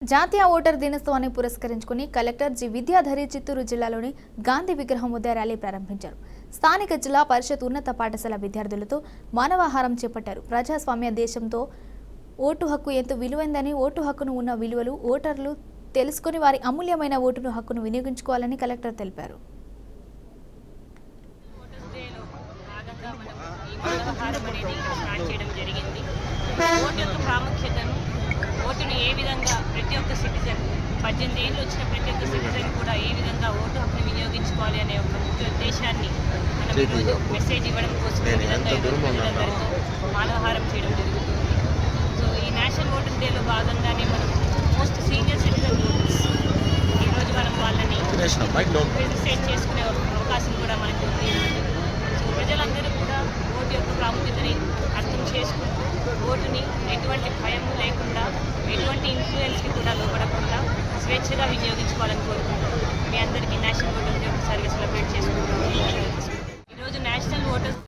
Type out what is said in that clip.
జాతీయ ఓటర్ దినోత్సవాన్ని పురస్కరించుకుని కలెక్టర్ జి విద్యాధరి చిత్తూరు జిల్లాలోని గాంధీ విగ్రహం వద్ద ర్యాలీ ప్రారంభించారు. స్థానిక జిల్లా పరిషత్ ఉన్నత పాఠశాల విద్యార్థులతో మానవాహారం చేపట్టారు. ప్రజాస్వామ్య దేశంతో ఓటు హక్కు ఎంతో విలువైందని, ఓటు హక్కును ఉన్న విలువలు ఓటర్లు తెలుసుకుని వారి అమూల్యమైన ఓటును హక్కును వినియోగించుకోవాలని కలెక్టర్ తెలిపారు. ఓటును ఏ విధంగా ప్రతి ఒక్క సిటిజన్ 18 ఏళ్ళు వచ్చిన ప్రతి ఒక్క సిటిజన్ కూడా ఏ విధంగా ఓటు హక్కును వినియోగించుకోవాలి అనే ఒక ముఖ్య ఉద్దేశాన్ని మనం ఈరోజు మెసేజ్ ఇవ్వడం కోసం ఈ విధంగా ప్రజలందరితో మానవహారం చేయడం జరుగుతుంది. సో ఈ నేషనల్ ఓటర్ డేలో భాగంగానే మనం మోస్ట్ సీనియర్ సిటిజన్ ఓటర్స్ ఈరోజు మనం వాళ్ళని రిజిస్ట్రేట్ చేసుకునే అవకాశం కూడా మనకు ఉంది. సో ప్రజలందరూ కూడా ఓటు యొక్క ప్రాముఖ్యతని అర్థం చేసుకుంటూ ఓటుని ఎటువంటి భయం లేకుండా, ఎటువంటి ఇన్ఫ్లుయెన్స్కి కూడా లోపడకుండా స్వేచ్ఛగా వినియోగించుకోవాలని కోరుకుంటున్నాం. మీ అందరికీ